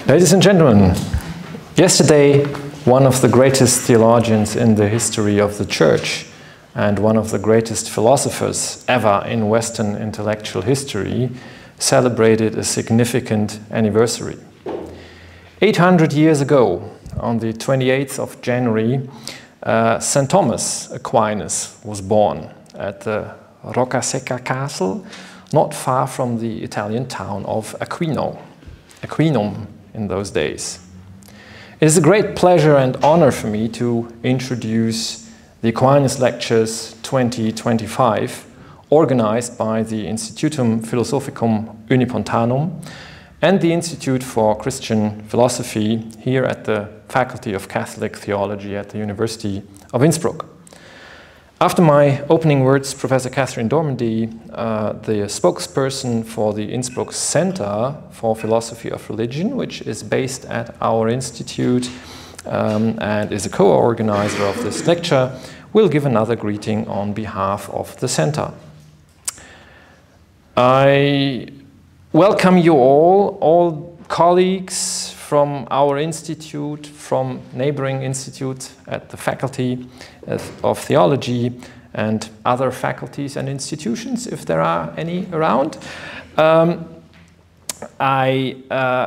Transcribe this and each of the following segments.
Ladies and gentlemen, yesterday one of the greatest theologians in the history of the Church and one of the greatest philosophers ever in Western intellectual history celebrated a significant anniversary. 800 years ago, on the 28th of January, St. Thomas Aquinas was born at the Roccasecca Castle, not far from the Italian town of Aquinum in those days. It is a great pleasure and honor for me to introduce the Aquinas Lectures 2025, organized by the Institutum Philosophicum Unipontanum and the Institute for Christian Philosophy here at the Faculty of Catholic Theology at the University of Innsbruck. After my opening words, Professor Catherine Dormandy, the spokesperson for the Innsbruck Center for Philosophy of Religion, which is based at our institute and is a co-organizer of this lecture, will give another greeting on behalf of the center. I welcome you all colleagues from our institute, from neighboring institutes at the Faculty of Theology and other faculties and institutions, if there are any around. I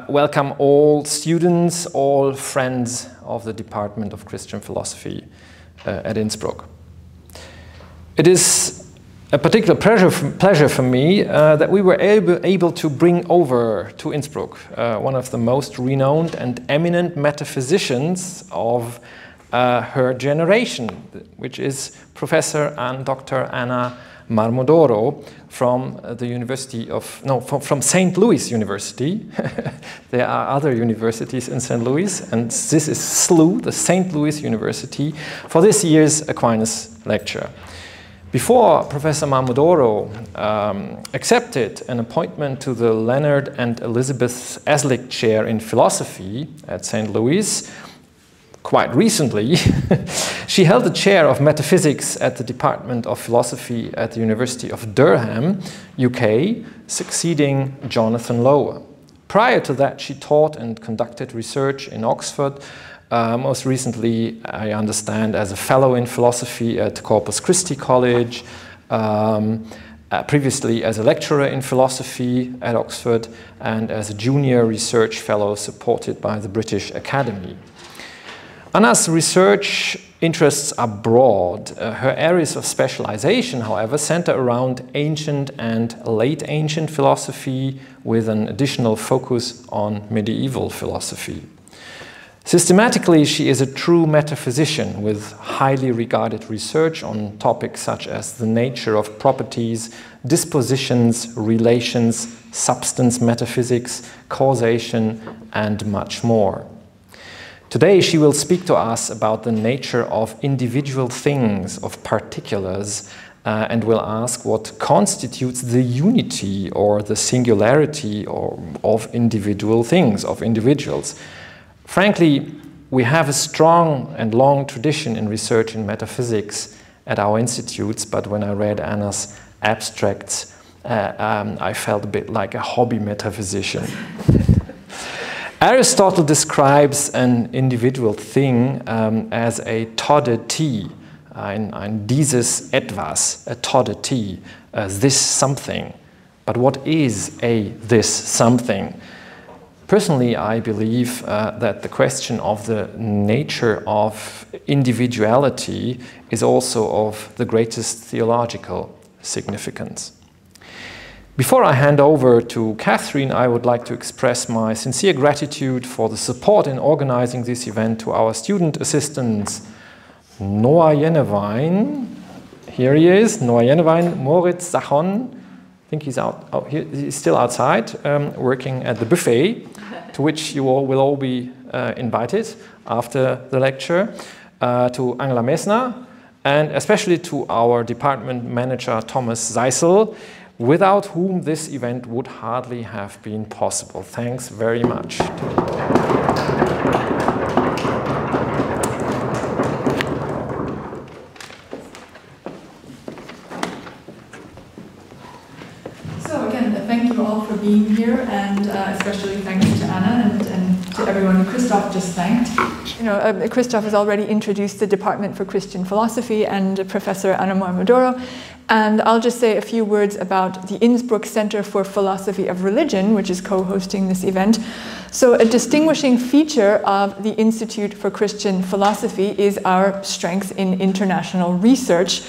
welcome all students, all friends of the Department of Christian Philosophy at Innsbruck. It is a particular pleasure for me that we were able to bring over to Innsbruck one of the most renowned and eminent metaphysicians of her generation, which is Professor and Dr. Anna Marmodoro from the University of, no, from St. Louis University. There are other universities in St. Louis, and this is SLU, the St. Louis University, for this year's Aquinas lecture. Before Professor Marmodoro accepted an appointment to the Leonard and Elizabeth Eslick Chair in Philosophy at St. Louis, quite recently, she held the chair of Metaphysics at the Department of Philosophy at the University of Durham, UK, succeeding Jonathan Lower. Prior to that, she taught and conducted research in Oxford, most recently, I understand, as a fellow in philosophy at Corpus Christi College, previously as a lecturer in philosophy at Oxford, and as a junior research fellow supported by the British Academy. Anna's research interests are broad. Her areas of specialization, however, center around ancient and late ancient philosophy with an additional focus on medieval philosophy. Systematically, she is a true metaphysician with highly regarded research on topics such as the nature of properties, dispositions, relations, substance metaphysics, causation, and much more. Today, she will speak to us about the nature of individual things, of particulars, and will ask what constitutes the unity or the singularity of individual things, of individuals. Frankly, we have a strong and long tradition in research in metaphysics at our institutes, but when I read Anna's abstracts, I felt a bit like a hobby metaphysician. Aristotle describes an individual thing as a tode, ein dieses etwas, a tode, this something. But what is a this something? Personally, I believe that the question of the nature of individuality is also of the greatest theological significance. Before I hand over to Catherine, I would like to express my sincere gratitude for the support in organizing this event to our student assistants, Noah Jennewein, here he is, Noah Jennewein, Moritz Sachon, I think he's he's still outside, working at the buffet, to which you all will all be invited after the lecture, to Angela Messner, and especially to our department manager, Thomas Seissel, without whom this event would hardly have been possible. Thanks very much. So again, thank you all for being here, and especially thanks to Anna and everyone who Christoph just thanked. Christoph has already introduced the Department for Christian Philosophy and Professor Anna Marmodoro. And I'll just say a few words about the Innsbruck Center for Philosophy of Religion, which is co-hosting this event. So a distinguishing feature of the Institute for Christian Philosophy is our strength in international research.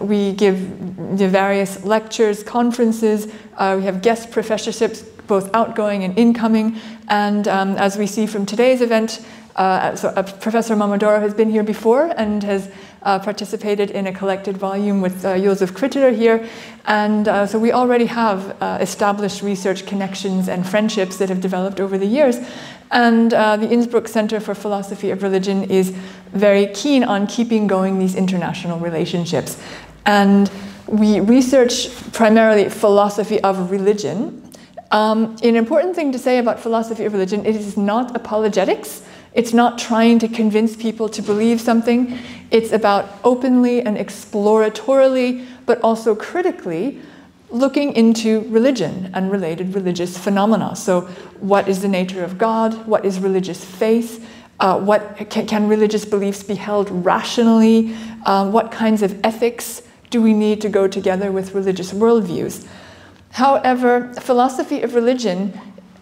We give the various lectures, conferences, we have guest professorships, both outgoing and incoming. And as we see from today's event, Professor Marmodoro has been here before and has participated in a collected volume with Josef Kritterer here. And so we already have established research connections and friendships that have developed over the years. And the Innsbruck Center for Philosophy of Religion is very keen on keeping going these international relationships. And we research primarily philosophy of religion. An important thing to say about philosophy of religion, it is not apologetics. It's not trying to convince people to believe something. It's about openly and exploratorily, but also critically, looking into religion and related religious phenomena. So what is the nature of God? What is religious faith? Can religious beliefs be held rationally? What kinds of ethics do we need to go together with religious worldviews? However, philosophy of religion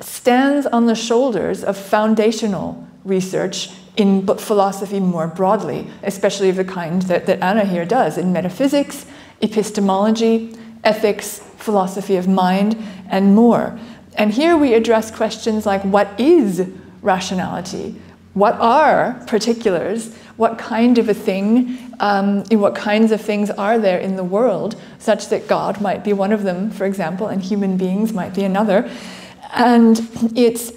stands on the shoulders of foundational research in philosophy more broadly, especially of the kind that Anna here does in metaphysics, epistemology, ethics, philosophy of mind, and more. And here we address questions like, what is rationality? What are particulars? What kind of a thing, what kinds of things are there in the world, such that God might be one of them, for example, and human beings might be another. And it's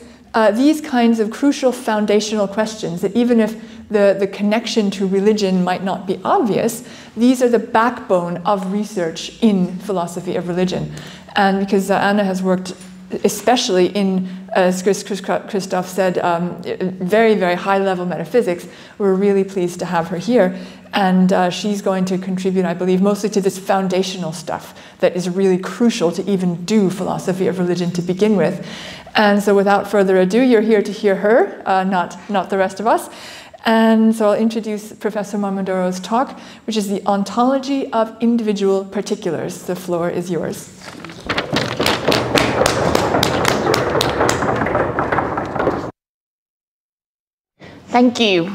these kinds of crucial foundational questions that even if the connection to religion might not be obvious, these are the backbone of research in philosophy of religion. And because Anna has worked especially in, as Christoph said, very, very high-level metaphysics, we're really pleased to have her here. And she's going to contribute, I believe, mostly to this foundational stuff that is really crucial to even do philosophy of religion to begin with. And so without further ado, you're here to hear her, not the rest of us. And so I'll introduce Professor Marmodoro's talk, which is the Ontology of Individual Particulars. The floor is yours. Thank you.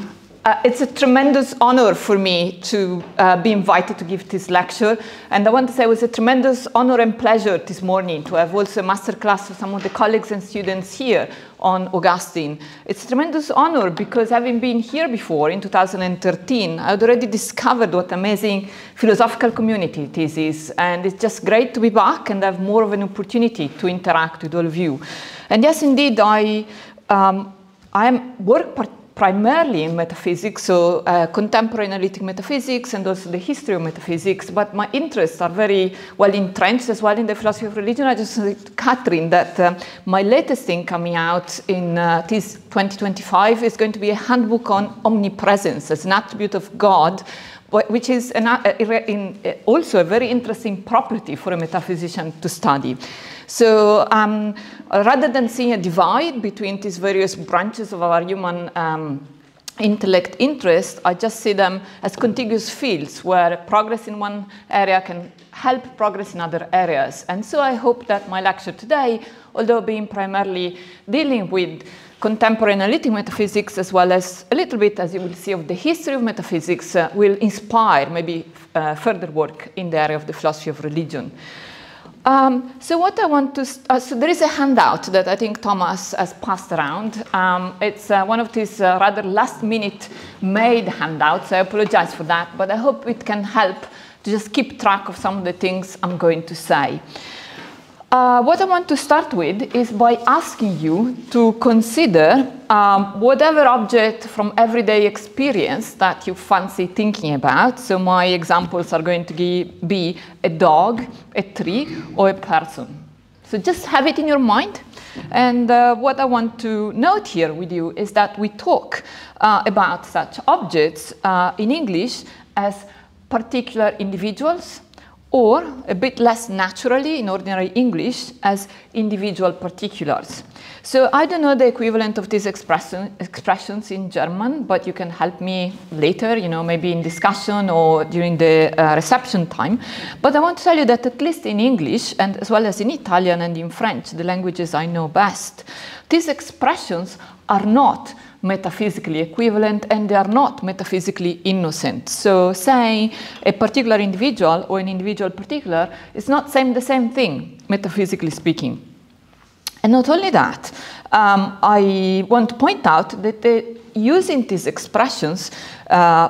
It's a tremendous honor for me to be invited to give this lecture. And I want to say it was a tremendous honor and pleasure this morning to have also a masterclass with some of the colleagues and students here on Augustine. It's a tremendous honor because having been here before in 2013, I had already discovered what amazing philosophical community this is. And it's just great to be back and have more of an opportunity to interact with all of you. And yes, indeed, I work primarily in metaphysics, so contemporary analytic metaphysics and also the history of metaphysics, but my interests are very well entrenched as well in the philosophy of religion. I just said to Catherine that my latest thing coming out in this 2025 is going to be a handbook on omnipresence as an attribute of God, which is also a very interesting property for a metaphysician to study. So rather than seeing a divide between these various branches of our human intellect interest, I just see them as contiguous fields where progress in one area can help progress in other areas. And so I hope that my lecture today, although being primarily dealing with contemporary analytic metaphysics as well as a little bit, as you will see, of the history of metaphysics, will inspire maybe further work in the area of the philosophy of religion. So what I want to, so there is a handout that I think Thomas has passed around. It's one of these rather last-minute made handouts. I apologize for that, but I hope it can help to just keep track of some of the things I'm going to say. What I want to start with is by asking you to consider whatever object from everyday experience that you fancy thinking about. So my examples are going to be a dog, a tree, or a person. So just have it in your mind. And what I want to note here with you is that we talk about such objects in English as particular individuals, or a bit less naturally in ordinary English as individual particulars. So I don't know the equivalent of these expressions in German, but you can help me later, you know, maybe in discussion or during the reception time. But I want to tell you that at least in English, and as well as in Italian and in French, the languages I know best, these expressions are not metaphysically equivalent, and they are not metaphysically innocent. So saying a particular individual or an individual particular is not the same thing, metaphysically speaking. And not only that, I want to point out that using these expressions,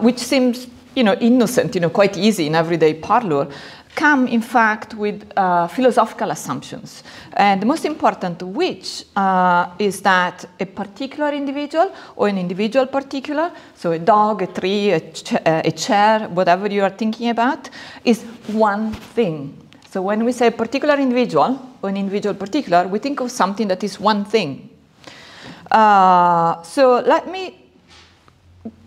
which seems, you know, innocent, you know, quite easy in everyday parlor, come in fact with philosophical assumptions. And the most important of which is that a particular individual or an individual particular, so a dog, a tree, a chair, whatever you are thinking about, is one thing. So when we say particular individual or an individual particular, we think of something that is one thing. So let me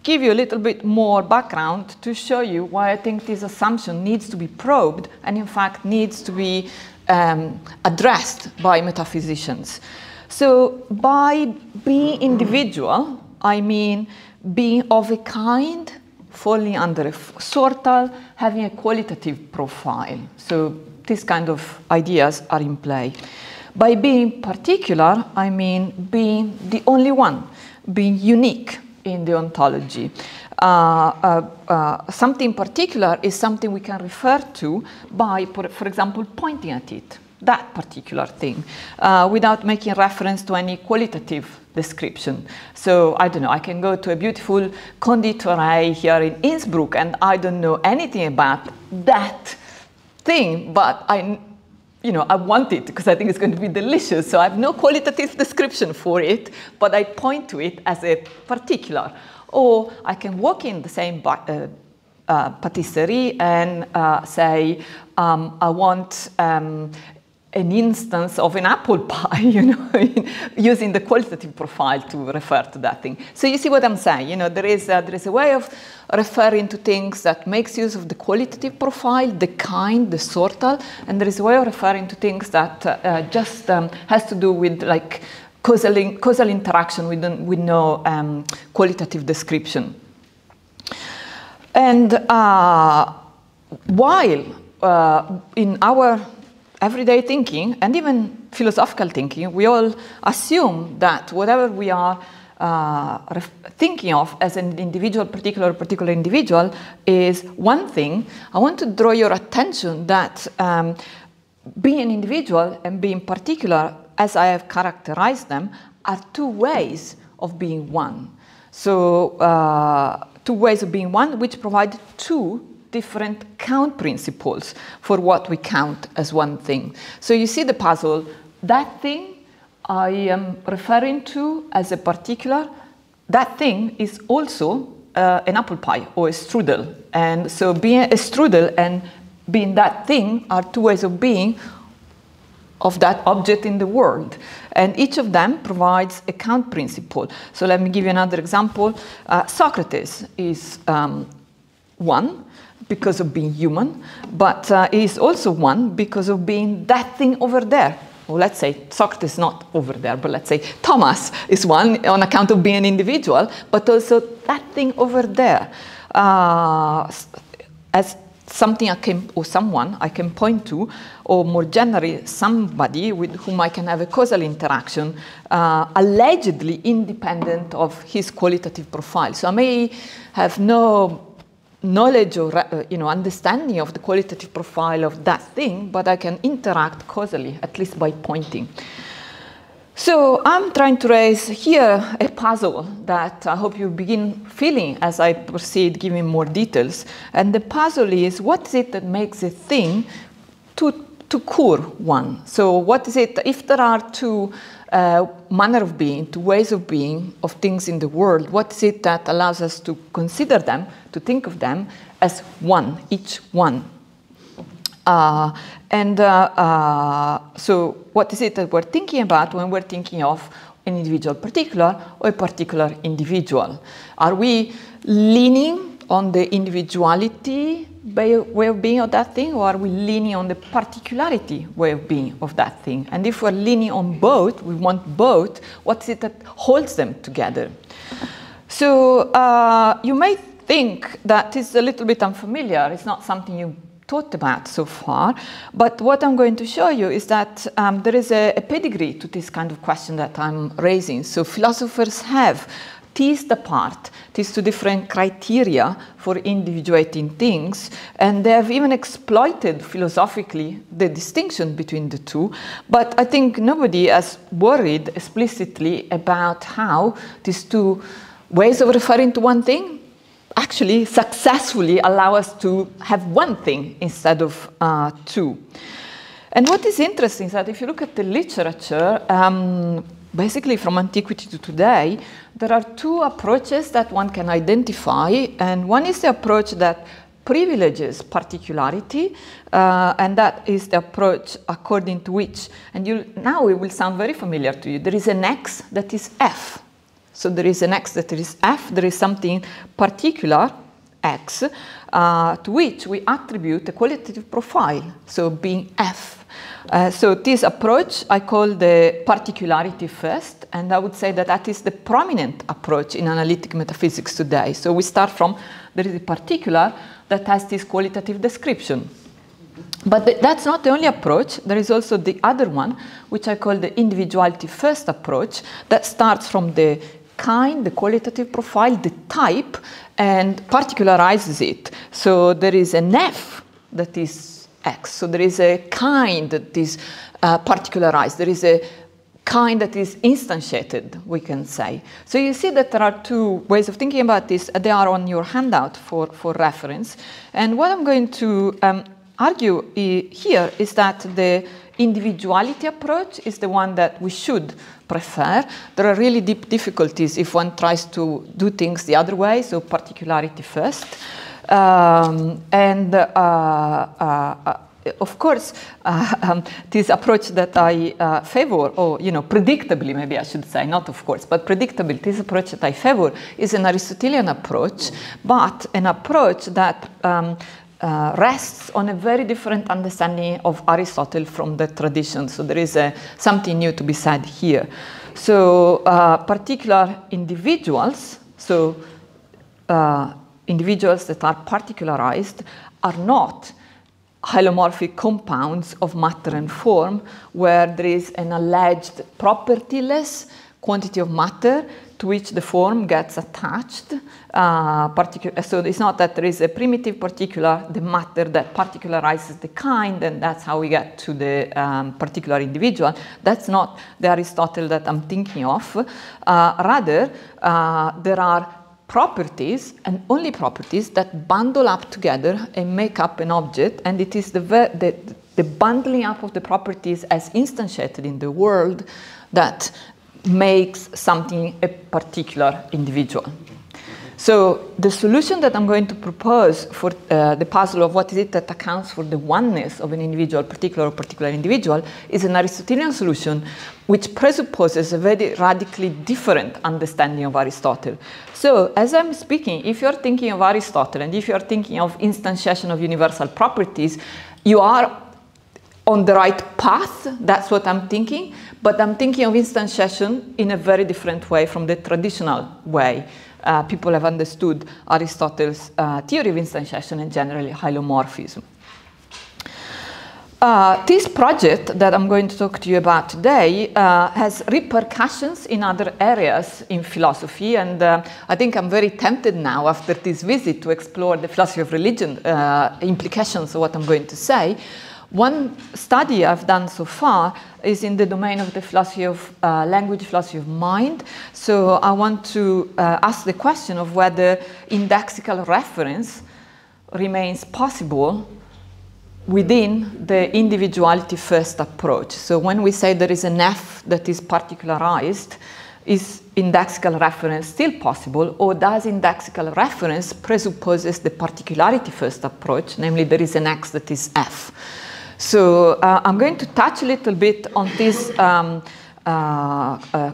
give you a little bit more background to show you why I think this assumption needs to be probed and in fact needs to be addressed by metaphysicians. So by being individual, I mean being of a kind, falling under a sortal, having a qualitative profile. So these kind of ideas are in play. By being particular, I mean being the only one, being unique in the ontology. Something particular is something we can refer to by, for example, pointing at it, that particular thing, without making reference to any qualitative description. So, I don't know, I can go to a beautiful conditorei here in Innsbruck and I don't know anything about that thing, but I want it because I think it's going to be delicious. So I have no qualitative description for it, but I point to it as a particular. Or I can walk in the same patisserie and say, I want an instance of an apple pie, you know, using the qualitative profile to refer to that thing. So you see what I'm saying? You know, there is a way of referring to things that makes use of the qualitative profile, the kind, the sortal, and there is a way of referring to things that just has to do with like causal interaction with no qualitative description. And while in our everyday thinking and even philosophical thinking, we all assume that whatever we are thinking of as an individual, particular individual is one thing. I want to draw your attention that being an individual and being particular, as I have characterized them, are two ways of being one. So two ways of being one which provide two different count principles for what we count as one thing. So you see the puzzle. That thing I am referring to as a particular, that thing is also an apple pie or a strudel. And so being a strudel and being that thing are two ways of being of that object in the world. And each of them provides a count principle. So let me give you another example. Socrates is one because of being human, but is also one because of being that thing over there. Well, let's say Socrates is not over there, but let's say Thomas is one on account of being an individual, but also that thing over there. As something someone I can point to, or more generally, somebody with whom I can have a causal interaction, allegedly independent of his qualitative profile. So I may have no knowledge or understanding of the qualitative profile of that thing, but I can interact causally, at least by pointing. So I'm trying to raise here a puzzle that I hope you begin feeling as I proceed giving more details. And the puzzle is, what is it that makes a thing to cure one? So what is it, if there are two manner of being, two ways of being of things in the world, what is it that allows us to consider them, to think of them as one, each one? So what is it that we're thinking about when we're thinking of an individual particular or a particular individual? Are we leaning on the individuality way of being of that thing, or are we leaning on the particularity way of being of that thing? And if we're leaning on both, we want both, what is it that holds them together? So you may think that is a little bit unfamiliar. It's not something you thought about so far, but what I'm going to show you is that there is a pedigree to this kind of question that I'm raising. So philosophers have teased apart these two different criteria for individuating things, and they have even exploited philosophically the distinction between the two, but I think nobody has worried explicitly about how these two ways of referring to one thing actually successfully allow us to have one thing instead of two. And what is interesting is that if you look at the literature, basically from antiquity to today, there are two approaches that one can identify, and one is the approach that privileges particularity, and that is the approach according to which, and now it will sound very familiar to you, there is an X that is F. So there is an X that is F, there is something particular, X, to which we attribute a qualitative profile, so being F. So this approach I call the particularity first, and I would say that that is the prominent approach in analytic metaphysics today. So we start from, there is a particular that has this qualitative description. But that's not the only approach. There is also the other one, which I call the individuality first approach, that starts from the kind, the qualitative profile, the type, and particularizes it. So there is an F that is X. So there is a kind that is particularized. There is a kind that is instantiated, we can say. So you see that there are two ways of thinking about this. They are on your handout for reference. And what I'm going to argue here is that the individuality approach is the one that we should prefer. There are really deep difficulties if one tries to do things the other way, so particularity first. Of course, this approach that I favor, or predictably, maybe I should say, not of course, but predictably, this approach that I favor is an Aristotelian approach, but an approach that rests on a very different understanding of Aristotle from the tradition. So there is something new to be said here. So particular individuals, so individuals that are particularized, are not hylomorphic compounds of matter and form where there is an alleged propertyless quantity of matter to which the form gets attached. So it's not that there is a primitive particular, the matter that particularizes the kind, and that's how we get to the particular individual. That's not the Aristotle that I'm thinking of. Rather, there are properties, and only properties, that bundle up together and make up an object, and it is the bundling up of the properties as instantiated in the world that makes something a particular individual. So the solution that I'm going to propose for the puzzle of what is it that accounts for the oneness of an individual, particular or particular individual, is an Aristotelian solution which presupposes a very radically different understanding of Aristotle. So as I'm speaking, if you're thinking of Aristotle and if you're thinking of instantiation of universal properties, you are on the right path. That's what I'm thinking. But I'm thinking of instantiation in a very different way from the traditional way. People have understood Aristotle's theory of instantiation and generally hylomorphism. This project that I'm going to talk to you about today has repercussions in other areas in philosophy, and I think I'm very tempted now after this visit to explore the philosophy of religion implications of what I'm going to say. One study I've done so far is in the domain of the philosophy of language, philosophy of mind. So I want to ask the question of whether indexical reference remains possible within the individuality first approach. So when we say there is an F that is particularized, is indexical reference still possible, or does indexical reference presupposes the particularity first approach, namely there is an X that is F? So I'm going to touch a little bit on this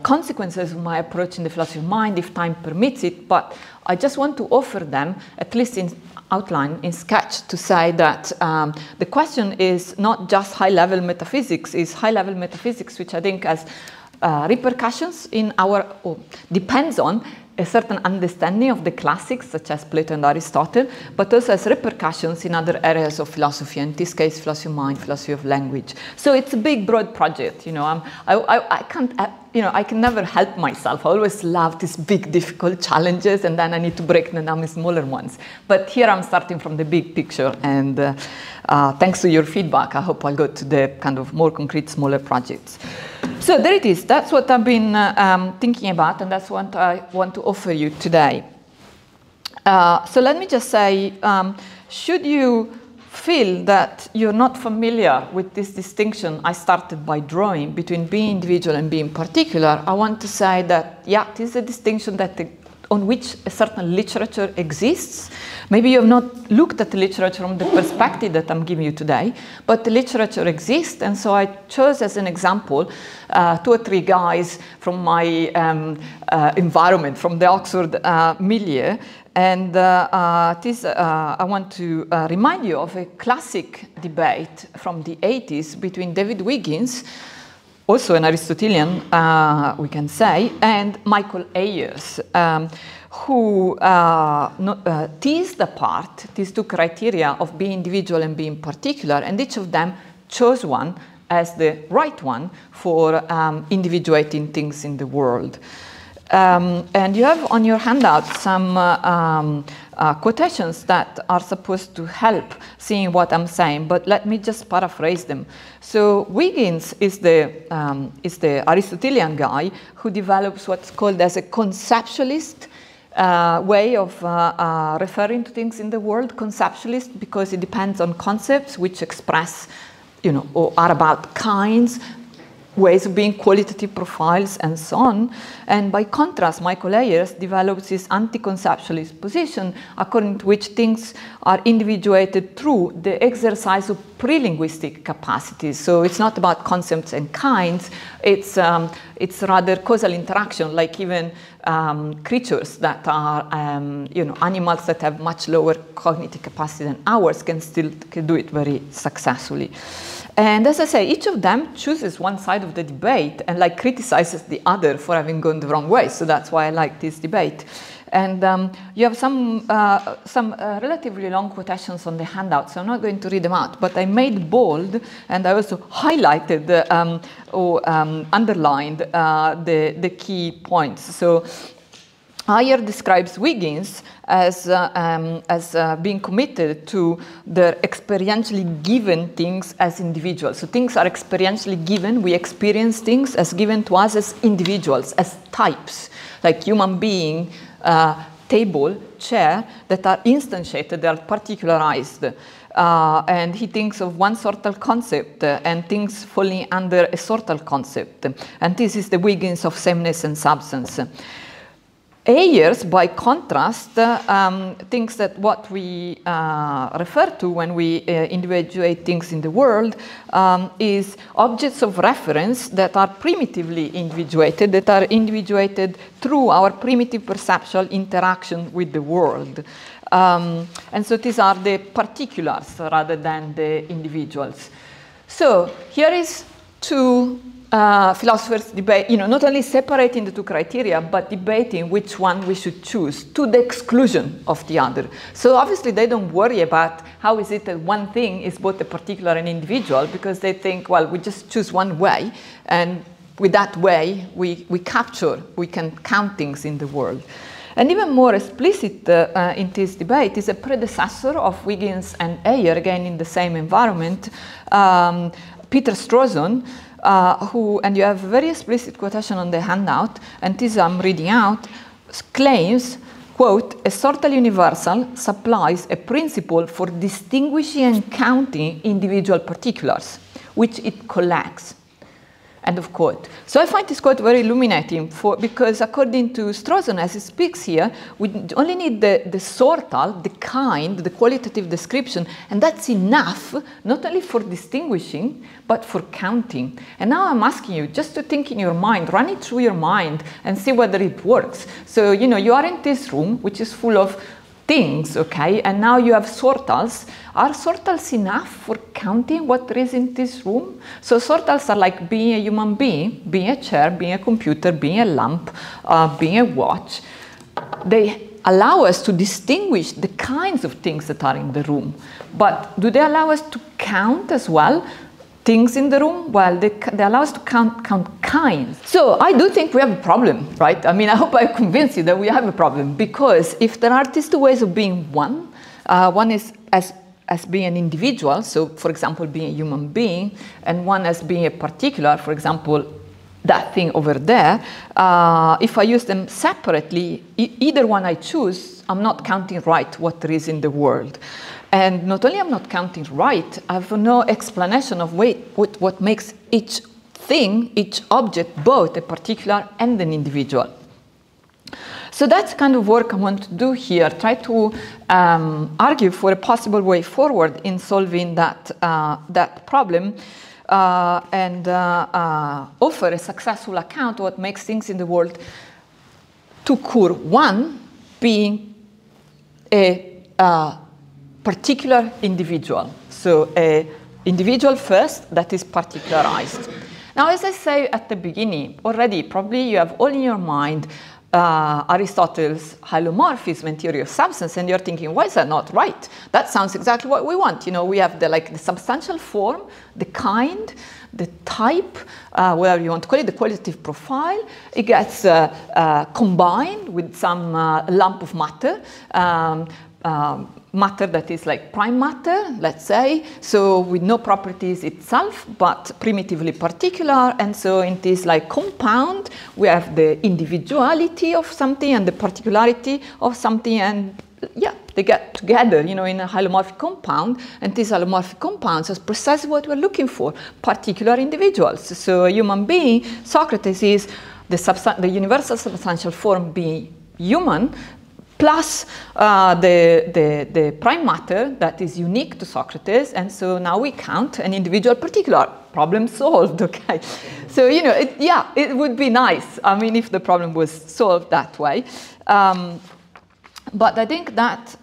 consequences of my approach in the philosophy of mind, if time permits it, but I just want to offer them, at least in outline, in sketch, to say that the question is not just high-level metaphysics, is high-level metaphysics, which I think has repercussions in our, depends on a certain understanding of the classics, such as Plato and Aristotle, but also has repercussions in other areas of philosophy, in this case, philosophy of mind, philosophy of language. So it's a big, broad project. You know, I can't, you know, I can never help myself. I always love these big, difficult challenges, and then I need to break them down in smaller ones. But here I'm starting from the big picture, and thanks to your feedback, I hope I'll go to the kind of more concrete, smaller projects. So there it is. That's what I've been thinking about, and that's what I want to offer you today. So let me just say, should you feel that you're not familiar with this distinction I started by drawing between being individual and being particular, I want to say that, yeah, this is a distinction that on which a certain literature exists. Maybe you have not looked at the literature from the perspective that I'm giving you today, but the literature exists, and so I chose as an example 2 or 3 guys from my environment, from the Oxford milieu, and I want to remind you of a classic debate from the 80s between David Wiggins, also an Aristotelian, we can say, and Michael Ayers, who teased apart these 2 criteria of being individual and being particular, and each of them chose one as the right one for individuating things in the world. And you have on your handout some quotations that are supposed to help seeing what I'm saying, but let me just paraphrase them. So Wiggins is the Aristotelian guy who develops what's called as a conceptualist way of referring to things in the world. Conceptualist because it depends on concepts which express, you know, or are about kinds, ways of being, qualitative profiles, and so on. And by contrast, Michael Ayers develops this anti-conceptualist position, according to which things are individuated through the exercise of pre-linguistic capacities. So it's not about concepts and kinds, it's rather causal interaction, like even creatures that are, you know, animals that have much lower cognitive capacity than ours can do it very successfully. And as I say, each of them chooses one side of the debate and like criticizes the other for having gone the wrong way. So that's why I like this debate. And you have some relatively long quotations on the handout, so I'm not going to read them out. But I made bold, and I also highlighted or underlined the key points. So Ayers describes Wiggins as being committed to the experientially given things as individuals. So things are experientially given. We experience things as given to us as individuals, as types, like human being, table, chair, that are instantiated, they are particularized. And he thinks of one sortal concept and things falling under a sortal concept. And this is the Wiggins of sameness and substance. Ayers, by contrast, thinks that what we refer to when we individuate things in the world is objects of reference that are primitively individuated, that are individuated through our primitive perceptual interaction with the world. And so these are the particulars rather than the individuals. So here is 2 philosophers debate, you know, not only separating the 2 criteria, but debating which one we should choose to the exclusion of the other. So obviously they don't worry about how is it that one thing is both a particular and individual, because they think, well, we just choose one way, and with that way we can count things in the world. And even more explicit in this debate is a predecessor of Wiggins and Ayers, again in the same environment, Peter Strawson, who, and you have a very explicit quotation on the handout, and this I'm reading out, claims, quote, a sortal universal supplies a principle for distinguishing and counting individual particulars, which it collects. End of quote. So I find this quote very illuminating because according to Strawson, as he speaks here, we only need the sortal, the kind, the qualitative description, and that's enough not only for distinguishing, but for counting. And now I'm asking you just to think in your mind, run it through your mind and see whether it works. So, you know, you are in this room, which is full of things, okay, and now you have sortals. Are sortals enough for counting what there is in this room? So sortals are like being a human being, being a chair, being a computer, being a lamp, being a watch. They allow us to distinguish the kinds of things that are in the room. But do they allow us to count as well? Things in the room? Well, they allow us to count kinds. So I do think we have a problem, right? I mean, I hope I convince you that we have a problem, because if there are these two ways of being one is as being an individual, so for example, being a human being, and one as being a particular, for example, that thing over there, if I use them separately, either one I choose, I'm not counting right what there is in the world. And not only I'm not counting right, I have no explanation of what makes each thing, each object, both a particular and an individual. So that's kind of work I want to do here, try to argue for a possible way forward in solving that, that problem and offer a successful account of what makes things in the world to occur. One being a particular individual, so an individual first that is particularized. Now, as I say at the beginning, already probably you have all in your mind Aristotle's hylomorphism and theory of substance, and you're thinking, why is that not right? That sounds exactly what we want. You know, we have the substantial form, the kind, the type, whatever you want to call it, the qualitative profile. It gets combined with some lump of matter. Matter that is like prime matter, let's say, so with no properties itself, but primitively particular. And so in this like compound, we have the individuality of something and the particularity of something, and yeah, they get together, you know, in a hylomorphic compound. And these hylomorphic compounds is precisely what we're looking for, particular individuals. So a human being, Socrates is the universal substantial form being human, plus the prime matter that is unique to Socrates, and so now we count an individual particular. Problem solved, okay? So, you know, it would be nice, I mean, if the problem was solved that way. But I think that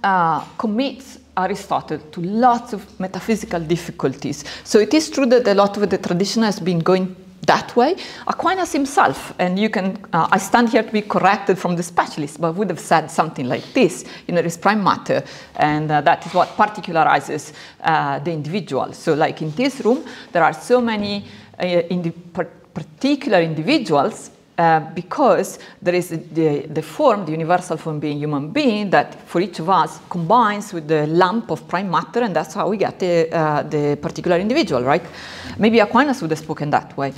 commits Aristotle to lots of metaphysical difficulties. So it is true that a lot of the tradition has been going that way. Aquinas himself, and you can, I stand here to be corrected from the specialist, but would have said something like this, you know, there is prime matter, and that is what particularizes the individual. So like in this room, there are so many particular individuals because there is the form, the universal form being human being, that for each of us combines with the lump of prime matter, and that's how we get the particular individual, right? Maybe Aquinas would have spoken that way.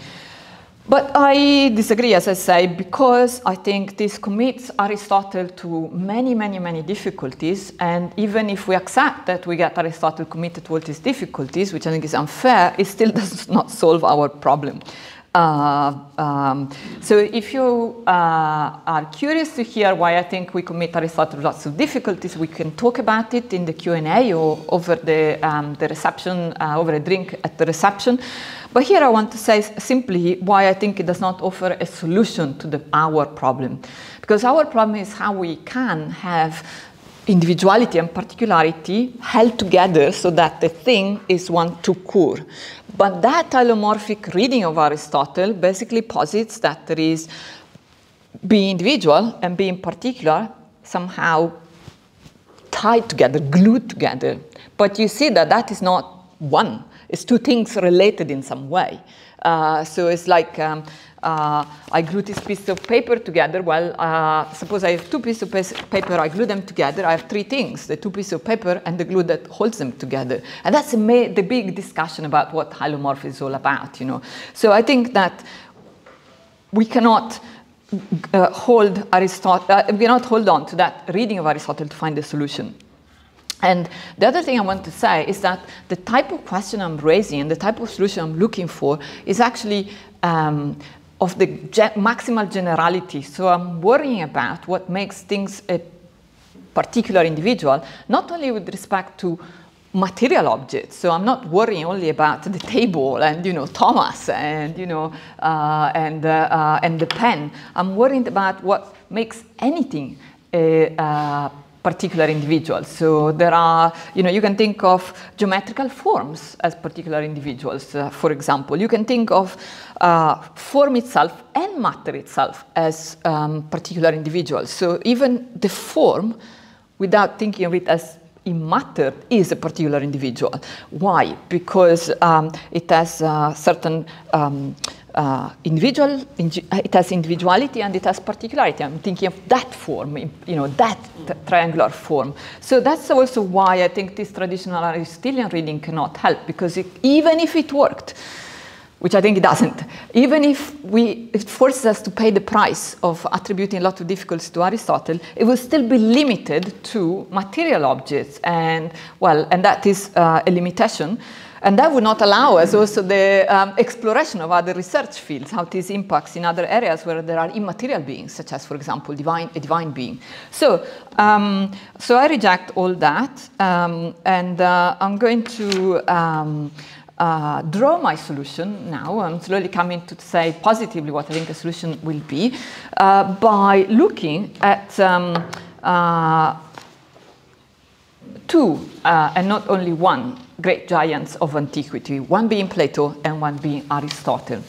But I disagree, as I say, because I think this commits Aristotle to many, many, many difficulties. And even if we accept that we get Aristotle committed to all these difficulties, which I think is unfair, it still does not solve our problem. So if you are curious to hear why I think we commit Aristotle to lots of difficulties, we can talk about it in the Q&A or over the reception, over a drink at the reception. But here I want to say simply why I think it does not offer a solution to our problem. Because our problem is how we can have individuality and particularity held together so that the thing is one to occur. But that allomorphic reading of Aristotle basically posits that there is being individual and being particular somehow tied together, glued together. But you see that that is not one. It's two things related in some way. So it's like I glue this piece of paper together. Well, suppose I have two pieces of paper, I glue them together. I have three things, the two pieces of paper and the glue that holds them together. And that's the big discussion about what hylomorphism is all about, you know. So I think that we cannot hold on to that reading of Aristotle to find a solution. And the other thing I want to say is that the type of question I'm raising and the type of solution I'm looking for is actually of the maximal generality. So I'm worrying about what makes things a particular individual, not only with respect to material objects. So I'm not worrying only about the table and, you know, Thomas and, you know, and the pen. I'm worried about what makes anything a particular individual. So there are, you know, you can think of geometrical forms as particular individuals, for example. You can think of form itself and matter itself as particular individuals. So even the form, without thinking of it as matter, is a particular individual. Why? Because it has certain it has individuality and it has particularity. I'm thinking of that form, you know, that triangular form. So that's also why I think this traditional Aristotelian reading cannot help, because even if it worked, which I think it doesn't, even if it forces us to pay the price of attributing a lot of difficulties to Aristotle, it will still be limited to material objects, and well, and that is a limitation. And that would not allow us also the exploration of other research fields, how this impacts in other areas where there are immaterial beings, such as, for example, a divine being. So, so I reject all that, and I'm going to draw my solution now. I'm slowly coming to say positively what I think a solution will be by looking at two, and not only one, great giants of antiquity, one being Plato and one being Aristotle.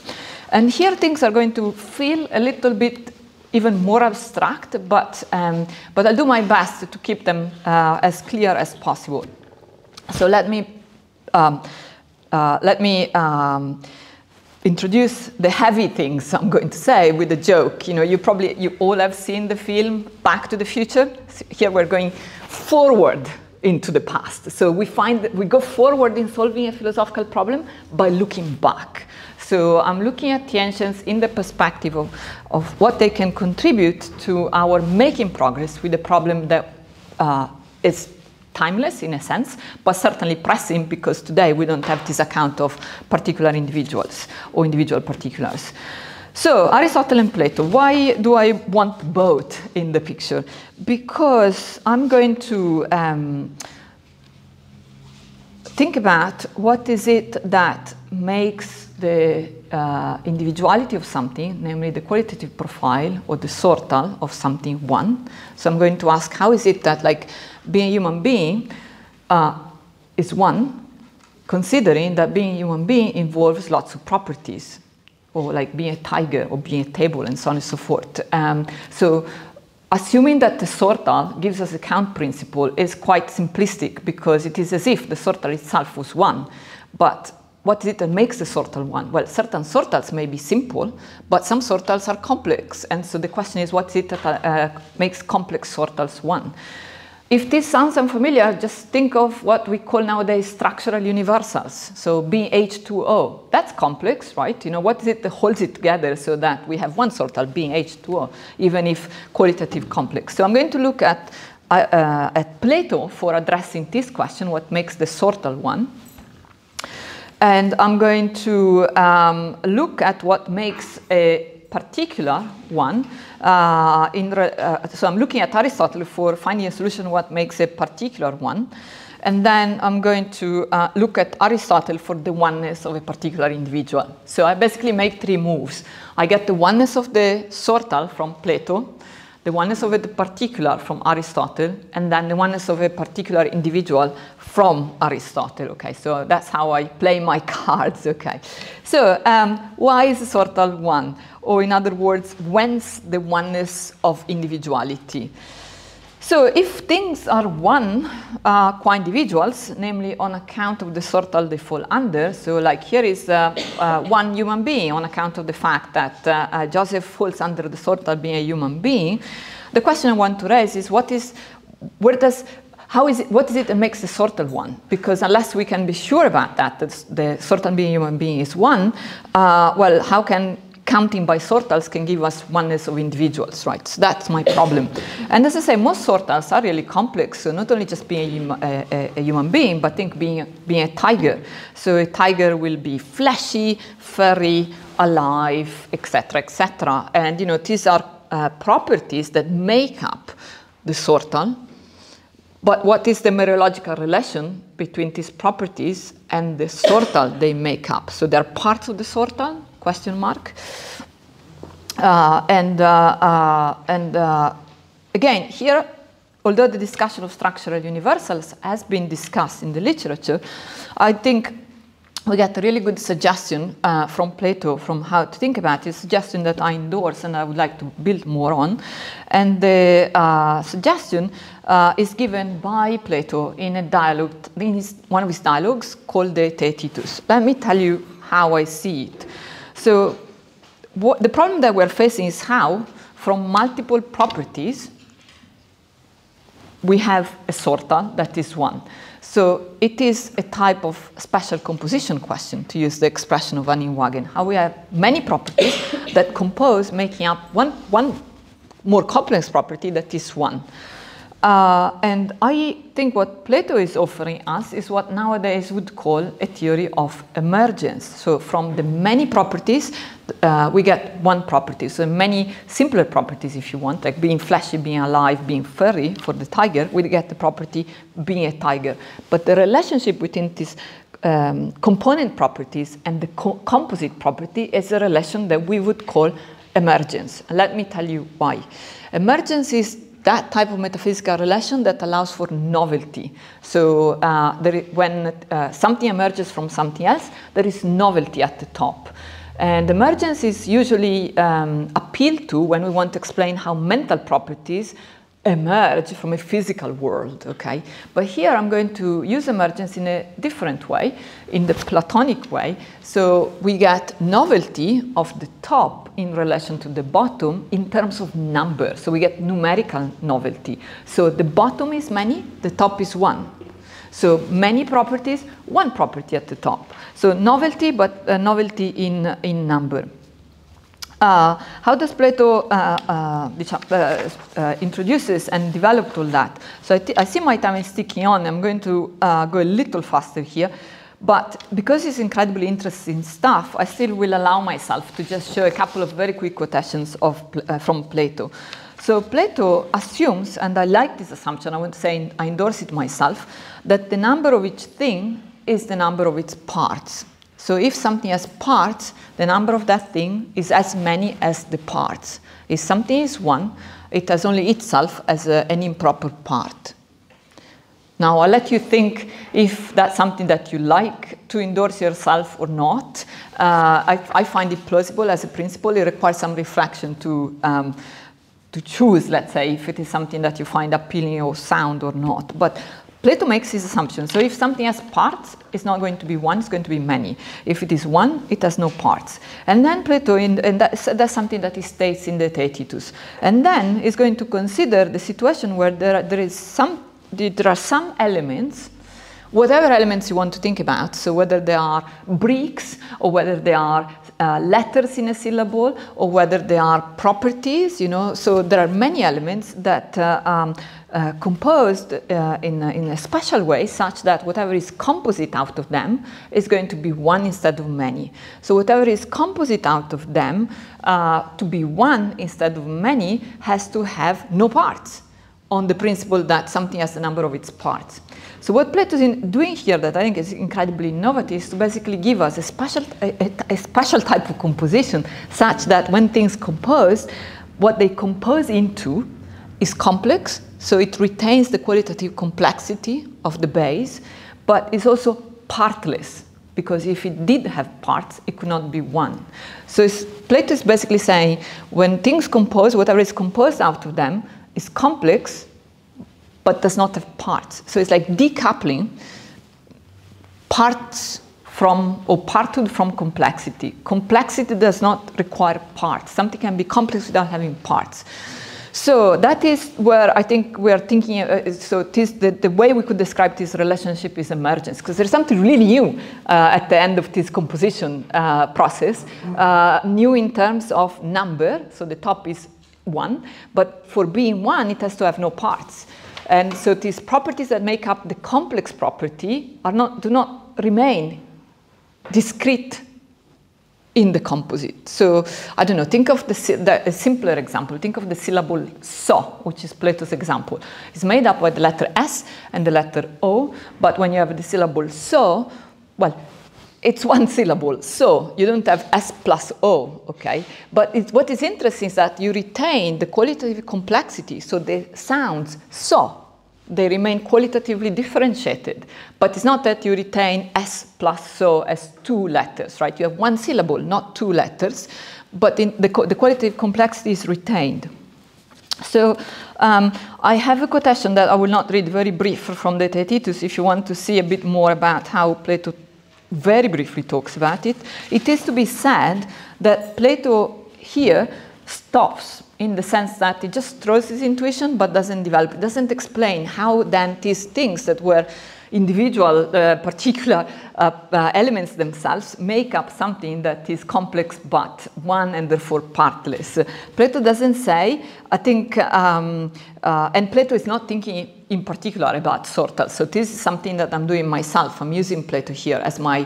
And here things are going to feel a little bit even more abstract, but I'll do my best to keep them as clear as possible. So let me introduce the heavy things I'm going to say with a joke. You know, you all have seen the film Back to the Future. Here we're going forward into the past. So we find that we go forward in solving a philosophical problem by looking back. So I'm looking at the ancients in the perspective of what they can contribute to our making progress with a problem that is timeless in a sense, but certainly pressing, because today we don't have this account of particular individuals or individual particulars. So Aristotle and Plato, why do I want both in the picture? Because I'm going to think about what is it that makes the individuality of something, namely the qualitative profile or the sortal of something, one. So I'm going to ask, how is it that, like, being a human being is one, considering that being a human being involves lots of properties, or like being a tiger or being a table and so on and so forth. So assuming that the sortal gives us a count principle is quite simplistic, because it is as if the sortal itself was one. But what is it that makes the sortal one? Well, certain sortals may be simple, but some sortals are complex. And so the question is, what is it that makes complex sortals one? If this sounds unfamiliar, just think of what we call nowadays structural universals. So being H2O, that's complex, right? You know, what is it that holds it together so that we have one sortal being H2O, even if qualitative complex? So I'm going to look at Plato for addressing this question, what makes the sortal one. And I'm going to look at what makes a particular one. So I'm looking at Aristotle for finding a solution what makes a particular one. And then I'm going to look at Aristotle for the oneness of a particular individual. So I basically make three moves. I get the oneness of the sortal from Plato, the oneness of a particular from Aristotle, and then the oneness of a particular individual from Aristotle. Okay, so that's how I play my cards. Okay, so why is the sortal one? Or in other words, whence the oneness of individuality? So if things are one qua individuals, namely on account of the sortal they fall under, so like here is one human being on account of the fact that Joseph falls under the sortal being a human being, the question I want to raise is what is it that makes the sortal one? Because unless we can be sure about that the sortal being a human being is one, well, how can counting by sortals can give us oneness of individuals, right? So that's my problem. And as I say, most sortals are really complex. So not only just being a human being, but think being a tiger. So a tiger will be fleshy, furry, alive, etc., etc. And these are properties that make up the sortal. But what is the mereological relation between these properties and the sortal they make up? So they're parts of the sortal, question mark. Again, here, although the discussion of structural universals has been discussed in the literature, I think we get a really good suggestion from Plato from how to think about it, a suggestion that I endorse and I would like to build more on. And the suggestion is given by Plato in a dialogue, in one of his dialogues called the Theaetetus. Let me tell you how I see it. So the problem that we're facing is how, from multiple properties, we have a sorta that is one. So it is a type of special composition question, to use the expression of Van Inwagen, how we have many properties that compose, making up one more complex property that is one. And I think what Plato is offering us is what nowadays would call a theory of emergence. So from the many properties, we get one property. So many simpler properties, if you want, like being fleshy, being alive, being furry for the tiger, we get the property being a tiger. But the relationship between these component properties and the composite property is a relation that we would call emergence. And let me tell you why. Emergence is that type of metaphysical relation that allows for novelty. So when something emerges from something else, there is novelty at the top. And emergence is usually appealed to when we want to explain how mental properties emerge from a physical world, okay? But here I'm going to use emergence in a different way, in the Platonic way. So we get novelty of the top in relation to the bottom in terms of number. So we get numerical novelty. So the bottom is many, the top is one. So many properties, one property at the top. So novelty, but novelty in number. How does Plato introduces and develop all that? So I see my time is ticking on. I'm going to go a little faster here. But because it's incredibly interesting stuff, I still will allow myself to just show a couple of very quick quotations from Plato. So Plato assumes, and I like this assumption, I want to say I endorse it myself, that the number of each thing is the number of its parts. So if something has parts, the number of that thing is as many as the parts. If something is one, it has only itself as an improper part. Now, I'll let you think if that's something that you like to endorse yourself or not. I find it plausible as a principle. It requires some reflection to choose, let's say, if it is something that you find appealing or sound or not. But Plato makes his assumption. So if something has parts, it's not going to be one, it's going to be many. If it is one, it has no parts. And then Plato, and that's something that he states in the Theaetetus. And then he's going to consider the situation where there are some elements, whatever elements you want to think about, so whether they are bricks or whether they are letters in a syllable or whether they are properties, so there are many elements that composed in a special way such that whatever is composite out of them is going to be one instead of many. So whatever is composite out of them to be one instead of many has to have no parts, on the principle that something has the number of its parts. So what Plato is doing here that I think is incredibly innovative is to basically give us a special type of composition such that when things compose, what they compose into is complex, so it retains the qualitative complexity of the base, but is also partless, because if it did have parts, it could not be one. So Plato is basically saying when things compose, whatever is composed out of them is complex, but does not have parts. So it's like decoupling parts from, or parted from complexity. Complexity does not require parts. Something can be complex without having parts. So that is where I think we are thinking, so the way we could describe this relationship is emergence, because there's something really new at the end of this composition process, new in terms of number, so the top is 1, but for being 1, it has to have no parts. And so these properties that make up the complex property do not remain discrete in the composite. So, I don't know, think of a simpler example. Think of the syllable so, which is Plato's example. It's made up by the letter S and the letter O, but when you have the syllable so, well, it's one syllable, so you don't have S plus O, okay? But what is interesting is that you retain the qualitative complexity, so the sounds so, they remain qualitatively differentiated. But it's not that you retain S plus so as 2 letters, right? You have one syllable, not 2 letters, but the qualitative complexity is retained. So I have a quotation that I will not read, very brief, from the Theaetetus, if you want to see a bit more about how Plato very briefly talks about it. It is to be said that Plato here stops, in the sense that he just throws his intuition but doesn't develop, it doesn't explain how then these things that were individual, particular elements themselves make up something that is complex but one and therefore partless. Plato doesn't say, I think, and Plato is not thinking in particular about sortal, so this is something that I'm doing myself. I'm using Plato here as my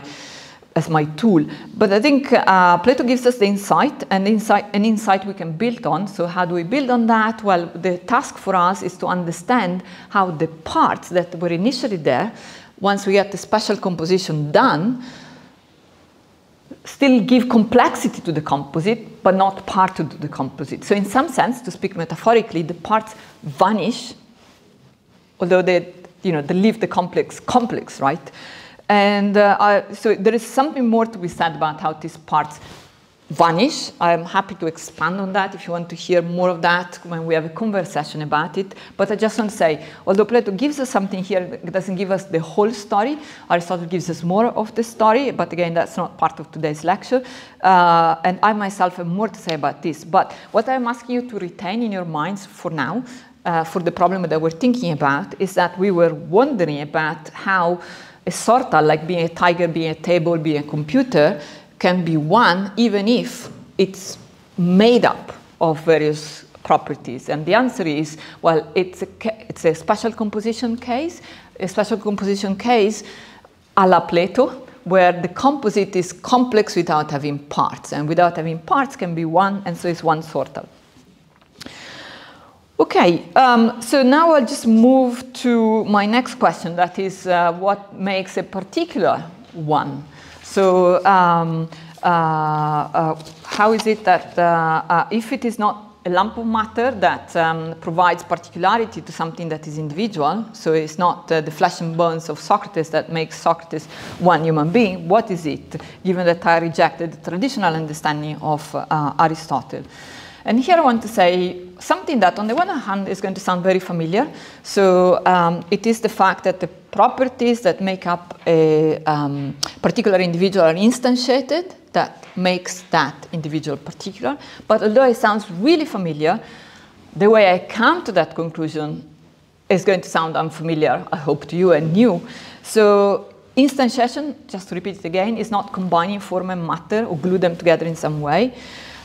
tool. But I think Plato gives us the insight, and an insight we can build on. So how do we build on that? Well, the task for us is to understand how the parts that were initially there, once we get the special composition done, still give complexity to the composite, but not part to the composite. So in some sense, to speak metaphorically, the parts vanish, although they leave the complex, right? And so there is something more to be said about how these parts vanish. I'm happy to expand on that if you want to hear more of that when we have a conversation about it. But I just want to say, although Plato gives us something here, it doesn't give us the whole story. Aristotle gives us more of the story, but again, that's not part of today's lecture. And I myself have more to say about this. But what I'm asking you to retain in your minds for now, for the problem that we're thinking about, is that we were wondering about how a sortal, like being a tiger, being a table, being a computer, can be one even if it's made up of various properties. And the answer is, well, it's a special composition case a la Plato, where the composite is complex without having parts, and without having parts can be one, and so it's one sortal. Okay, so now I'll just move to my next question, that is what makes a particular one? So how is it that if it is not a lump of matter that provides particularity to something that is individual, so it's not the flesh and bones of Socrates that makes Socrates one human being, what is it, given that I rejected the traditional understanding of Aristotle? And here I want to say something that on the one hand is going to sound very familiar. So it is the fact that the properties that make up a particular individual are instantiated, that makes that individual particular. But although it sounds really familiar, the way I come to that conclusion is going to sound unfamiliar, I hope, to you and new. So instantiation, just to repeat it again, is not combining form and matter or glue them together in some way.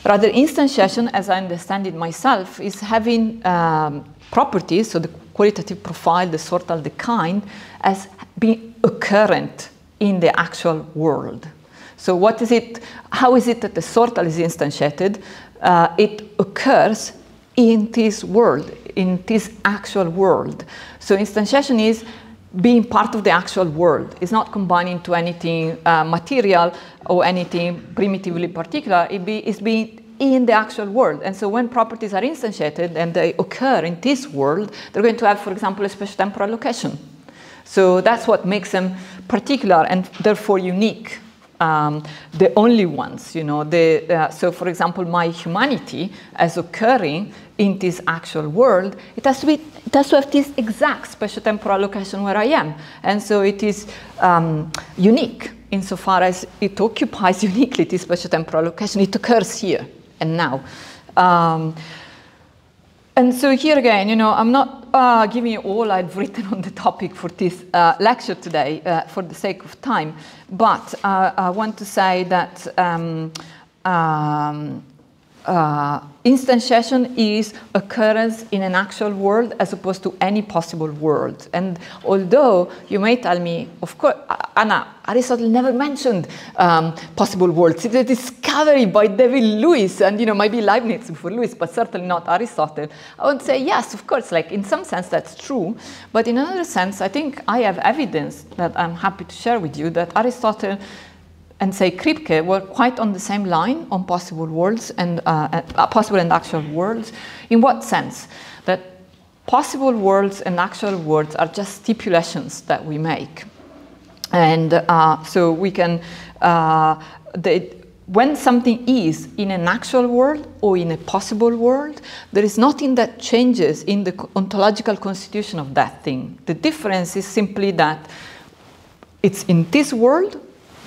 Rather, instantiation, as I understand it myself, is having properties, so the qualitative profile, the sortal, the kind, as being occurrent in the actual world. So what is it, how is it that the sortal is instantiated? It occurs in this world, in this actual world. So instantiation is being part of the actual world. It's not combining to anything material or anything primitively particular. It's being in the actual world. And so when properties are instantiated and they occur in this world, they're going to have, for example, a spatio-temporal location. So that's what makes them particular and therefore unique. The only ones, you know. So, for example, my humanity as occurring in this actual world, it has to have this exact spatio-temporal location where I am, and so it is unique insofar as it occupies uniquely this spatio-temporal location. It occurs here and now. And so here again, you know, I'm not giving you all I've written on the topic for this lecture today for the sake of time, but I want to say that instantiation is occurrence in an actual world as opposed to any possible world. And although you may tell me, of course, Anna, Aristotle never mentioned possible worlds. It's a discovery by David Lewis, and you know, maybe Leibniz before Lewis, but certainly not Aristotle. I would say yes, of course, like in some sense that's true, but in another sense, I think I have evidence that I'm happy to share with you that Aristotle and say Kripke were quite on the same line on possible worlds and possible and actual worlds. In what sense? That possible worlds and actual worlds are just stipulations that we make. And so we can, when something is in an actual world or in a possible world, there is nothing that changes in the ontological constitution of that thing. The difference is simply that it's in this world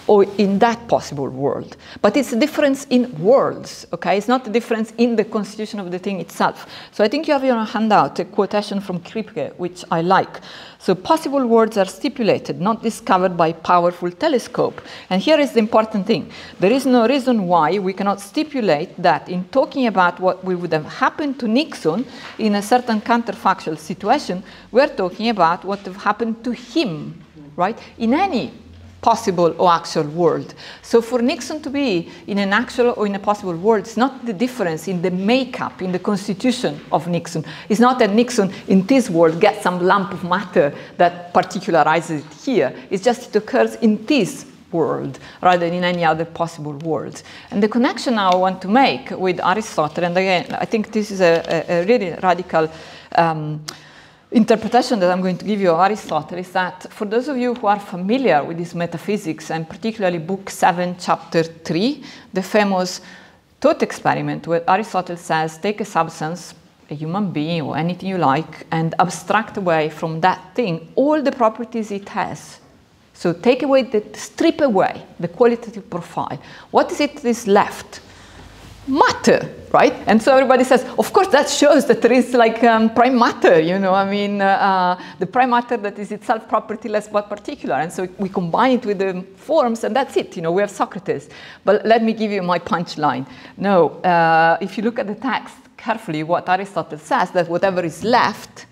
or in that possible world. But it's a difference in worlds, okay? It's not a difference in the constitution of the thing itself. So I think you have in your handout a quotation from Kripke, which I like. So possible worlds are stipulated, not discovered by powerful telescope. And here is the important thing. There is no reason why we cannot stipulate that in talking about what would have happened to Nixon in a certain counterfactual situation, we're talking about what would have happened to him, right? In any possible or actual world. So for Nixon to be in an actual or in a possible world, it's not the difference in the makeup, in the constitution of Nixon. It's not that Nixon in this world gets some lump of matter that particularizes it here. It's just it occurs in this world rather than in any other possible world. And the connection now I want to make with Aristotle, and again, I think this is a really radical interpretation that I'm going to give you of Aristotle, is that for those of you who are familiar with his metaphysics, and particularly book 7, chapter 3, the famous thought experiment where Aristotle says, take a substance, a human being or anything you like, and abstract away from that thing all the properties it has. So take away, strip away the qualitative profile. What is it that is left? Matter, right? And so everybody says, of course, that shows that there is like prime matter, you know, I mean, the prime matter that is itself propertyless but particular. And so we combine it with the forms and that's it, you know, we have Socrates. But let me give you my punchline. No, if you look at the text carefully, what Aristotle says, that whatever is left,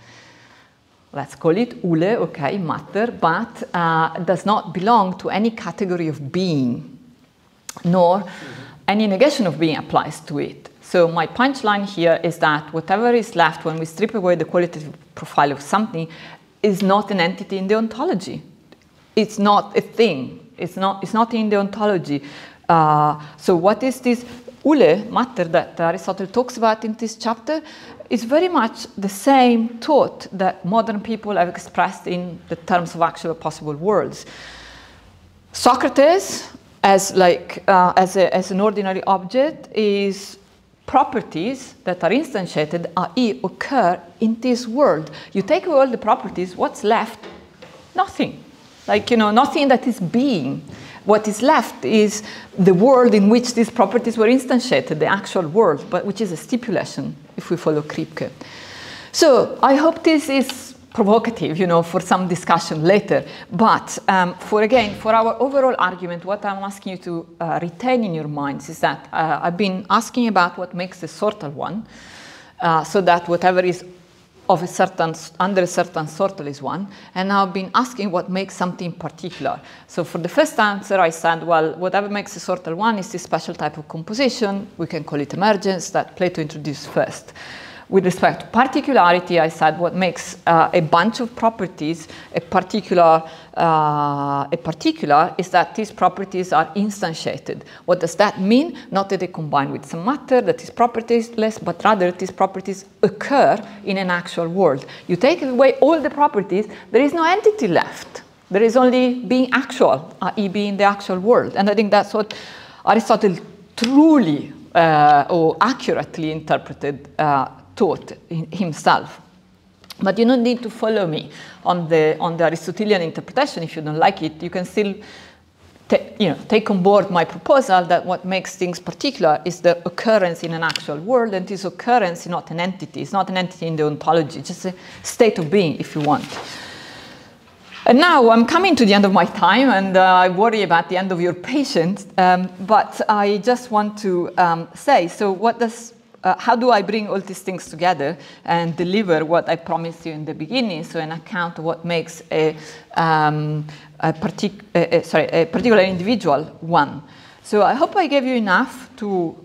let's call it ule, okay, matter, but does not belong to any category of being, nor any negation of being applies to it. So my punchline here is that whatever is left when we strip away the qualitative profile of something is not an entity in the ontology. It's not a thing. It's not in the ontology. So what is this ule, matter, that Aristotle talks about in this chapter is very much the same thought that modern people have expressed in the terms of actual possible worlds. Socrates, as an ordinary object, is properties that are instantiated, i.e. occur in this world. You take away all the properties, what's left? Nothing. Like, you know, nothing that is being. What is left is the world in which these properties were instantiated, the actual world, but which is a stipulation, if we follow Kripke. So I hope this is provocative, you know, for some discussion later. But for our overall argument, what I'm asking you to retain in your minds is that I've been asking about what makes a sortal one, so that whatever is of a certain, under a certain sortal is one, and now I've been asking what makes something particular. So for the first answer, I said, well, whatever makes a sortal one is this special type of composition. We can call it emergence that Plato introduced first. With respect to particularity, I said what makes a bunch of properties a particular is that these properties are instantiated. What does that mean? Not that they combine with some matter that is propertiesless, but rather these properties occur in an actual world. You take away all the properties, there is no entity left. There is only being actual, i.e. being the actual world. And I think that's what Aristotle truly or accurately interpreted thought himself. But you don't need to follow me on the Aristotelian interpretation. If you don't like it, you can still take on board my proposal that what makes things particular is the occurrence in an actual world, and this occurrence is not an entity. It's not an entity in the ontology, just a state of being, if you want. And now I'm coming to the end of my time, and I worry about the end of your patience, but I just want to say, so how do I bring all these things together and deliver what I promised you in the beginning, so an account of what makes a particular individual one. So I hope I gave you enough to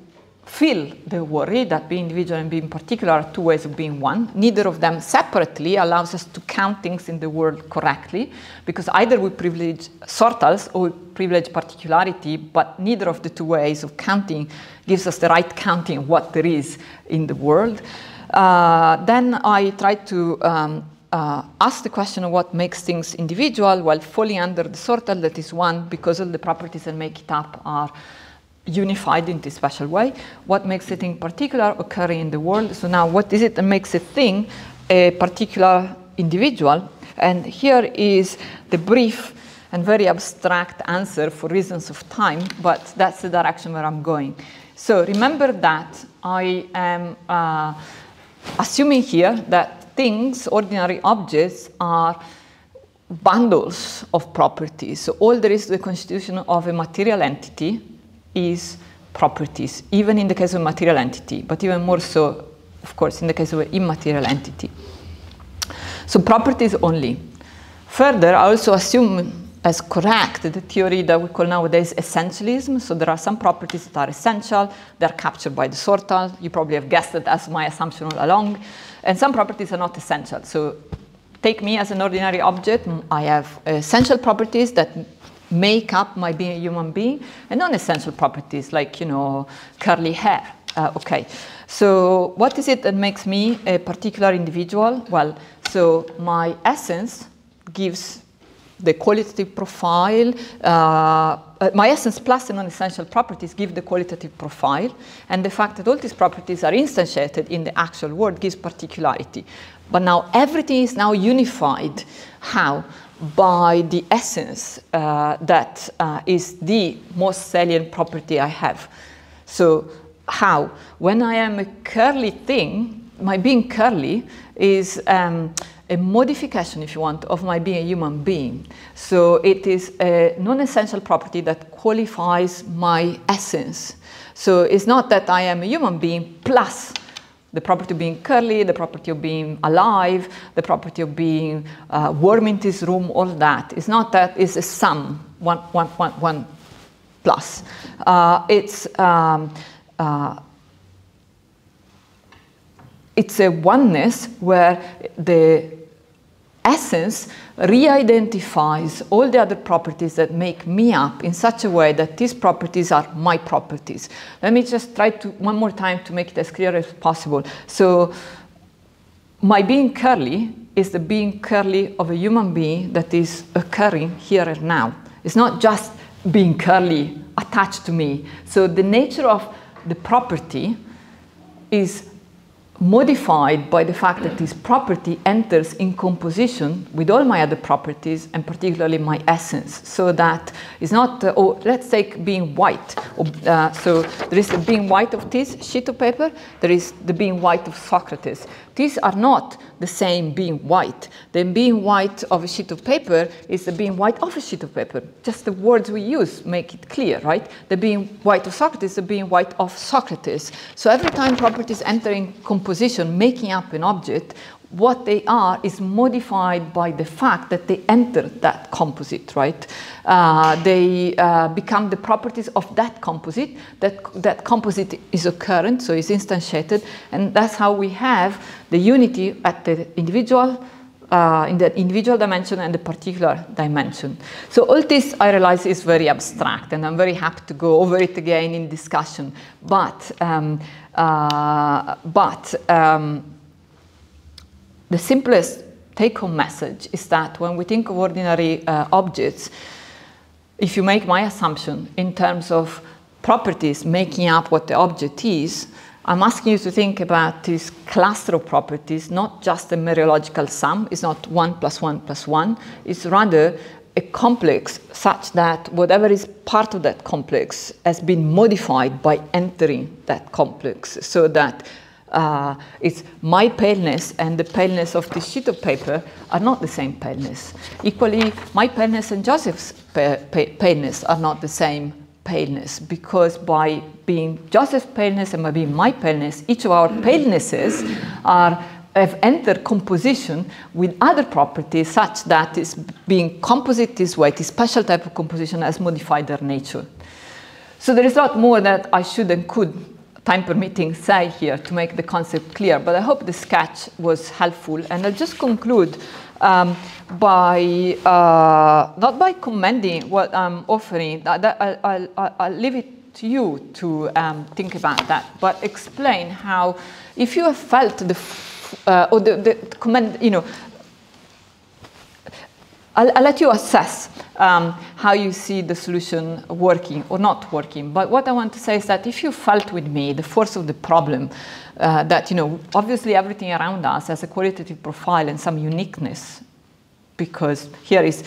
feel the worry that being individual and being particular are two ways of being one. Neither of them separately allows us to count things in the world correctly, because either we privilege sortals or we privilege particularity, but neither of the two ways of counting gives us the right counting of what there is in the world. Then I tried to ask the question of what makes things individual while falling under the sortal that is one, because all the properties that make it up are unified in this special way. What makes a thing particular occurring in the world? So now what is it that makes a thing a particular individual? And here is the brief and very abstract answer for reasons of time, but that's the direction where I'm going. So remember that I am assuming here that things, ordinary objects, are bundles of properties. So all there is to the constitution of a material entity is properties, even in the case of a material entity, but even more so, of course, in the case of an immaterial entity. So properties only. Further, I also assume as correct the theory that we call nowadays essentialism. So there are some properties that are essential, they're captured by the sortal. You probably have guessed that as my assumption all along. And some properties are not essential. So take me as an ordinary object. I have essential properties that make up my being a human being, and non-essential properties like, curly hair. Okay, so what is it that makes me a particular individual? Well, so my essence gives the qualitative profile. My essence plus the non-essential properties give the qualitative profile, and the fact that all these properties are instantiated in the actual world gives particularity. But now everything is now unified. How? By the essence that is the most salient property I have. So how? When I am a curly thing, my being curly is a modification, if you want, of my being a human being. So it is a non-essential property that qualifies my essence. So it's not that I am a human being plus the property of being curly, the property of being alive, the property of being warm in this room, all that. It's not that, it's a sum, one plus. It's a oneness where the essence re-identifies all the other properties that make me up in such a way that these properties are my properties. Let me just try to, one more time, to make it as clear as possible. So my being curly is the being curly of a human being that is occurring here and now. It's not just being curly attached to me. So the nature of the property is modified by the fact that this property enters in composition with all my other properties, and particularly my essence. So that is not, let's take being white. So there is the being white of this sheet of paper, there is the being white of Socrates. These are not the same being white. The being white of a sheet of paper is the being white of a sheet of paper. Just the words we use make it clear, right? The being white of Socrates is the being white of Socrates. So every time properties enter in composition, making up an object, what they are is modified by the fact that they enter that composite, right? They become the properties of that composite. That composite is occurrent, so it's instantiated, and that's how we have the unity at the individual, in the individual dimension and the particular dimension. So all this, I realize, is very abstract, and I'm very happy to go over it again in discussion. But the simplest take-home message is that when we think of ordinary objects, if you make my assumption in terms of properties making up what the object is, I'm asking you to think about this cluster of properties, not just a mereological sum. It's not 1 + 1 + 1. It's rather a complex such that whatever is part of that complex has been modified by entering that complex, so that it's my paleness and the paleness of this sheet of paper are not the same paleness. Equally, my paleness and Joseph's paleness are not the same paleness, because by being Joseph's paleness and by being my paleness, each of our palenesses have entered composition with other properties such that it's being composite this way, this special type of composition has modified their nature. So there is a lot more that I should and could, time permitting, say here to make the concept clear, but I hope the sketch was helpful. And I'll just conclude by, not by commending what I'm offering, I'll leave it to you to think about that, but explain how, if you have felt the comment, you know, I'll let you assess how you see the solution working or not working. But what I want to say is that if you felt with me the force of the problem, that, you know, obviously everything around us has a qualitative profile and some uniqueness, because here is,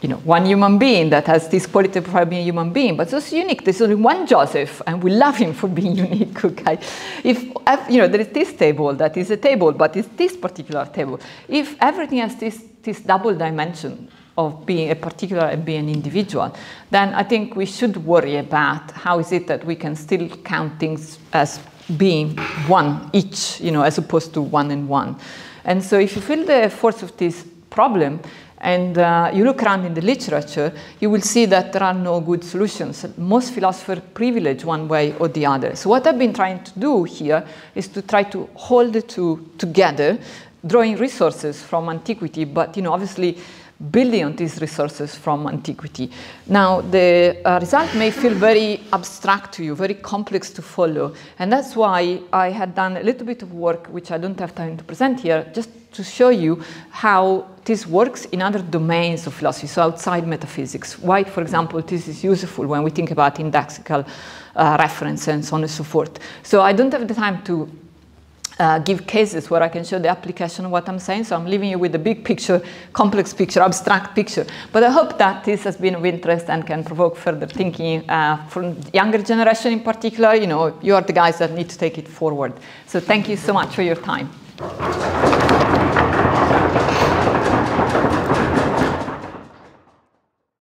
you know, one human being that has this qualitative profile of being a human being, but it's also unique. There's only one Joseph, and we love him for being unique, okay? If, you know, there is this table that is a table, but it's this particular table. If everything has this double dimension of being a particular and being an individual, then I think we should worry about how is it that we can still count things as being one each, you know, as opposed to one and one. And so if you feel the force of this problem, and you look around in the literature, you will see that there are no good solutions. Most philosophers privilege one way or the other. So what I've been trying to do here is to try to hold the two together, drawing resources from antiquity, but, you know, obviously building on these resources from antiquity. Now, the result may feel very abstract to you, very complex to follow, and that's why I had done a little bit of work, which I don't have time to present here, just to show you how this works in other domains of philosophy, so outside metaphysics. Why, for example, this is useful when we think about indexical reference and so on and so forth. So I don't have the time to give cases where I can show the application of what I'm saying, so I'm leaving you with the big picture, complex picture, abstract picture. But I hope that this has been of interest and can provoke further thinking from younger generation in particular. You know, you are the guys that need to take it forward. So thank you so much for your time.